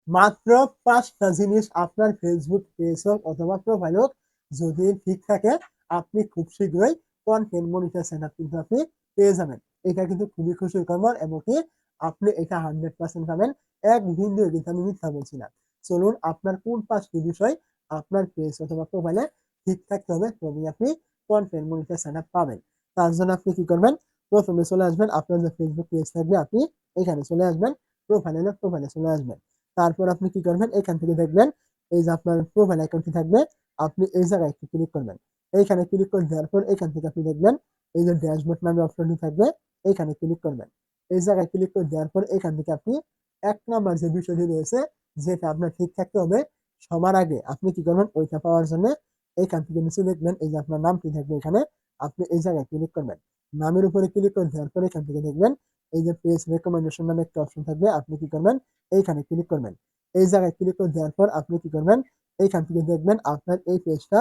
মাত্র 5টা জিনিস আপনার ফেসবুক পেজ হোক অথবা প্রোফাইল হোক যদি ঠিক থাকে, আপনি খুব শীঘ্রই কন্টেন্ট মনিটাইজেশন কিন্তু আপনি পেয়ে যাবেন। এটা কিন্তু খুবই খুশির খবর এবং কি আপনি এটা 100% পাবেন। এক বিন্দুও কিন্তু আমি মিথ্যা বলছি না। চলুন আপনার কোন 5টি বিষয় আপনার পেজ অথবা প্রোফাইলে ঠিক থাকতে হবে তবেই আপনি কন্টেন্ট মনিটাইজেশন পাবেন। তার জন্য আপনি কি করবেন? প্রথমে চলে আসবেন আপনার যে ফেসবুক পেজ থাকবে আপনি এখানে চলে আসবেন। প্রোফাইলে চলে আসবেন। তারপর আপনি কি করবেন? এখান থেকে দেখবেন এই যে আপনার প্রোফাইল অ্যাকাউন্টটি থাকবে, আপনি এই জায়গায় একটু ক্লিক করবেন। এইখানে ক্লিক করে দেওয়ার পর এখান থেকে আপনি দেখবেন এই যে ড্যাশবোর্ড নামে অপশনটি থাকবে, এইখানে ক্লিক করবেন। এই জায়গায় ক্লিক করে দেওয়ার পর এখান থেকে আপনি ১ নাম্বার যে বিষয়টি রয়েছে যেটা আপনার ঠিক থাকতে হবে সবার আগে আপনি কি করবেন? ওইটা পাওয়ার জন্য এইখান থেকে নিচে দেখবেন এই যে আপনার নামটি থাকবে এখানে, আপনি এই জায়গায় ক্লিক করবেন। নামের উপরে ক্লিক করে দেওয়ার পর এখান থেকে দেখবেন এই যে পেজ রেকমেন্ডেশন নামে একটা অপশন থাকবে, আপনি কি করবেন? এইখানে ক্লিক করবেন। এই জায়গায় ক্লিক করে দেওয়ার পর আপনি কি করবেন? এইখান থেকে দেখবেন আপনার এই পেজটা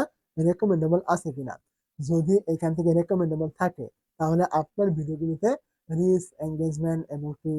রেকমেন্ডেবল আছে কিনা। যদি এখান থেকে রেকমেন্ডেবল থাকে তাহলে আপনার ভিডিওগুলোতে রিচ, এনগেজমেন্ট এবং কি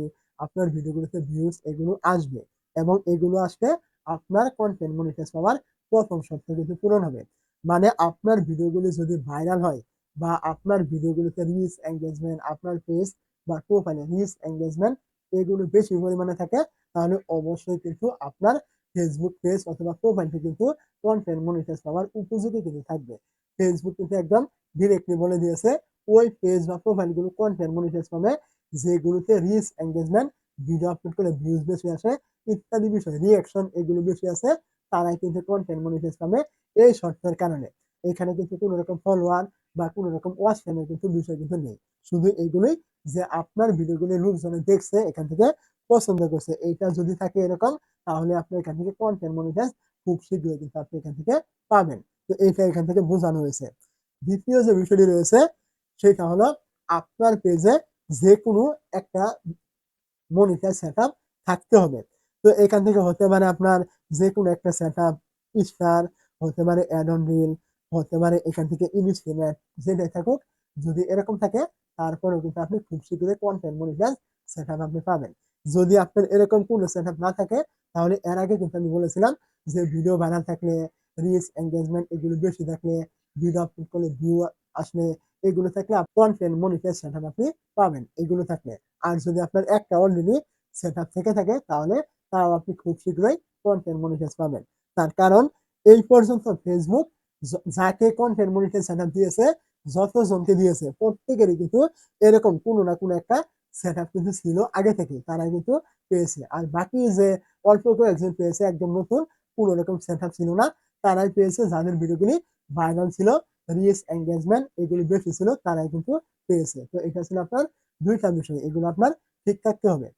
আপনার ভিডিওগুলোতে ভিউজ এগুলো আসবে এবং এগুলো আসলে আপনার কন্টেন্ট মনিটাইজ পাওয়ার প্রথম শর্ত কিন্তু পূরণ হবে। মানে আপনার ভিডিওগুলো যদি ভাইরাল হয় বা আপনার ভিডিওগুলোতে রিচ, এনগেজমেন্ট আপনার পেজ বা প্রোফাইলে রিচ, এনগেজমেন্ট এগুলো বেশি পরিমাণে থাকে তাহলে অবশ্যই কিন্তু আপনার ফেসবুক পেজ অথবা প্রোফাইলটি কিন্তু কন্টেন্ট মনিটাইজ পাওয়ার উপযোগী কিন্তু থাকবে। ফেসবুক কিন্তু একদম ডিরেক্টলি বলে দিয়েছে ওই পেজ বা প্রোফাইলগুলো কন্টেন্ট মনিটাইজ পাবে যেগুলোতে রিচ, এনগেজমেন্ট, ভিডিও আপলোড করে ভিউজ বেশি আসে ইত্যাদি বিষয়, রিঅ্যাকশন এগুলো বেশি আছে, তারাই কিন্তু কন্টেন্ট মনিটাইজ পাবে এই শর্তের কারণে। এখানে কিন্তু কোনো রকম ফলোয়ার বা কোনো রকম ওয়াচ টাইমের কিন্তু বিষয় কিন্তু নেই। শুধু এগুলোই যে আপনার ভিডিওগুলো লোকজনে দেখছে এখান থেকে পছন্দ করছে। এইটা যদি থাকে এরকম তাহলে আপনি এখান থেকে কন্টেন্ট মনিটাইজ খুব শীঘ্রই কিন্তু আপনি এখান থেকে পাবেন। তো এইটা এখান থেকে বোঝানো হয়েছে। দ্বিতীয় যে বিষয়টি রয়েছে সেটা হলো আপনার পেজে যে কোনো একটা মনিটর সেটআপ থাকতে হবে। তো এখান থেকে হতে পারে আপনার যে কোনো একটা সেটআপ, স্টার, হতে পারে অ্যাড অন রিল, হতে পারে এখান থেকে ইনস্ট্রুমেন্ট যেটাই থাকুক, যদি এরকম থাকে তারপরেও কিন্তু আপনি খুব শীঘ্রই কন্টেন্ট মনিটাইজ সেটআপ আপনি পাবেন। যদি আপনার এরকম কোনো সেটআপ না থাকে তাহলে এর আগে কিন্তু আমি বলেছিলাম যে ভিডিও ভাইরাল থাকলে, রিচ, এনগেজমেন্ট এগুলো বেশি থাকলে, ভিডিও আপলোড করলে ভিউ আসলে এগুলো থাকলে কন্টেন্ট মনিটাইজ সেটআপ আপনি পাবেন এগুলো থাকলে। আর যদি আপনার একটা অলরেডি সেটআপ থেকে থাকে তাহলে তাও আপনি খুব শীঘ্রই কন্টেন্ট মনিটাইজ পাবেন। তার কারণ এই পর্যন্ত ফেসবুক যাকে কন্টেন্ট মনিটাইজ সেটআপ দিয়েছে, যতজনকে দিয়েছে প্রত্যেকেরই কিন্তু এরকম কোনো না কোনো একটা সেটআপ কিন্তু ছিল আগে থেকে, তারা কিন্তু পেয়েছে। আর বাকি যে অল্প কয়েকজন পেয়েছে একদম নতুন, কোনো রকম সেটআপ ছিল না, তারাই পেয়েছে যাদের ভিডিওগুলি ভাইরাল ছিল, রিচ, এনগেজমেন্ট এগুলি বেশি ছিল, তারাই কিন্তু পেয়েছে। তো এটা ছিল আপনার 2টা বিষয়, এগুলো আপনার ঠিক থাকতে হবে।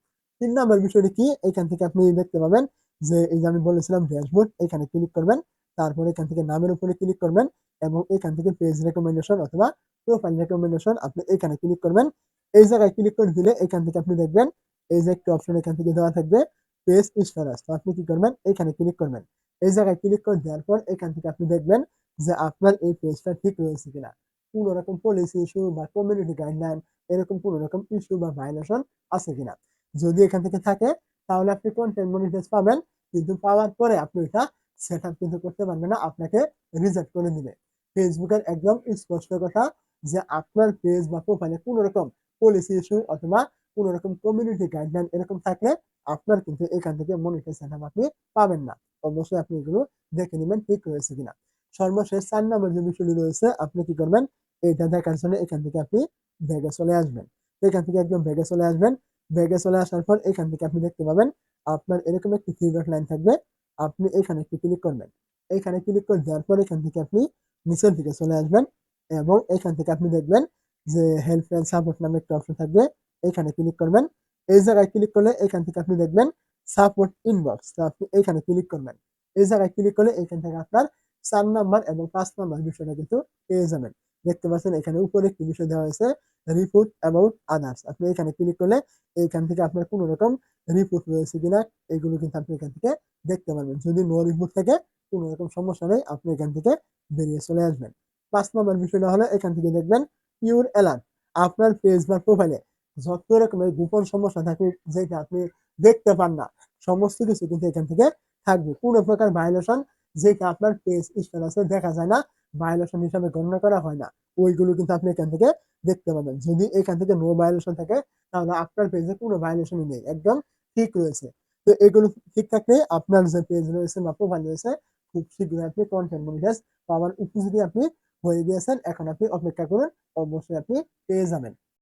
3 নাম্বার বিষয়টি কি? এখান থেকে আপনি দেখতে পাবেন যে এই যে আমি বলেছিলাম ড্যাশবোর্ড, এখানে ক্লিক করবেন। তারপরে এখান থেকে নামের উপরে ক্লিক করবেন এবং এখান থেকে পেজ রেকমেন্ডেশন অথবা প্রোফাইল রেকমেন্ডেশন আপনি এখানে ক্লিক করবেন। এই জায়গায় ক্লিক করে দিলে এখান থেকে আপনি দেখবেন এই যে একটা অপশন এখান থেকে দেওয়া থাকবে পেজ স্ট্যাটাস। তো আপনি কি করবেন? এখানে ক্লিক করবেন। এই জায়গায় ক্লিক করে দেওয়ার পর এখান থেকে আপনি দেখবেন যে আপনার এই পেজটা ঠিক রয়েছে কিনা। কোনো রকম পলিসি ইস্যু বা কমিউনিটি গাইডলাইন এরকম কোনো রকম ইস্যু বা ভায়োলেশন আছে কিনা। যদি এখান থেকে থাকে তাহলে আপনি কন্টেন্ট মনিটাইজ পাবেন, কিন্তু পাওয়ার পরে আপনি এটা সেটআপ কিন্তু করতে পারবেন না, আপনাকে রিজেক্ট করে দিবে। ফেসবুকের একদম স্পষ্ট কথা যে আপনার পেজ বা প্রোফাইলে কোনো রকম পলিসি ইস্যু অথবা কোনো রকম কমিউনিটি গাইডলাইন এরকম থাকলে আপনার কিন্তু এখান থেকে মনিটাইজ সেটআপ আপনি পাবেন না। অবশ্যই আপনি এগুলো দেখে নেবেন ঠিক রয়েছে কিনা। সর্বশেষ 4 নম্বর যে বিষয়টি রয়েছে আপনি কি করবেন? এটা দেখার জন্য এখান থেকে আপনি ব্যাগে চলে আসবেন। এখান থেকে একদম ব্যাগে চলে আসবেন। ব্যাগে চলে আসার পর এখান থেকে আপনি দেখতে পাবেন আপনার এরকম একটি থ্রি ডট লাইন থাকবে। আপনি এখানে একটু ক্লিক করবেন। এখানে ক্লিক করে দেওয়ার পর এখান থেকে আপনি নিচের দিকে চলে আসবেন এবং এখান থেকে আপনি দেখবেন যে হেল্প এন্ড সাপোর্ট নামে একটা অপশন থাকবে। এখানে ক্লিক করবেন। এই জায়গায় ক্লিক করলে এখান থেকে আপনি দেখবেন সাপোর্ট ইনবক্স। তো আপনি এখানে ক্লিক করবেন। এই জায়গায় ক্লিক করলে এখান থেকে আপনার 4 নাম্বার এবং 5 নাম্বার বিষয়টা কিন্তু পেয়ে যাবেন। দেখতে পাচ্ছেন এখানে উপরে একটি বিষয় দেওয়া হয়েছে রিপোর্ট অ্যাবাউট আদার্স। আপনি এখানে ক্লিক করলে এইখান থেকে আপনার কোনো রকম রিপোর্ট রয়েছে কিনা এগুলো কিন্তু আপনি এখান থেকে দেখতে পারবেন। যদি নো রিপোর্ট থাকে কোনো রকম সমস্যা নেই, আপনি এখান থেকে বেরিয়ে চলে আসবেন। 5 নম্বর বিষয়টা হলো এখান থেকে দেখবেন পিওর অ্যালার্ট। আপনার পেজ বা প্রোফাইলে যত রকমের গোপন সমস্যা থাকুক যেটা আপনি দেখতে পান না, সমস্ত কিছু কিন্তু এখান থেকে থাকবে। কোনো প্রকার ভায়োলেশন যেটা আপনার পেজ স্ট্যাটাসে দেখা যায় না, ভায়োলেশন হিসাবে গণ্য করা হয় না, ওইগুলো কিন্তু আপনি এখান থেকে দেখতে পাবেন। যদি এখান থেকে নো ভায়োলেশন থাকে তাহলে আপনার পেজে কোনো ভায়োলেশনই নেই, একদম ঠিক রয়েছে। তো এগুলো ঠিক থাকলে আপনার যে পেজ রয়েছে বা প্রোফাইল রয়েছে খুব শীঘ্রই আপনি কন্টেন্ট মনিটাইজ পাওয়ার উপযোগী আপনি হয়ে গিয়েছেন। এখন আপনি অপেক্ষা করুন, অবশ্যই আপনি পেয়ে যাবেন।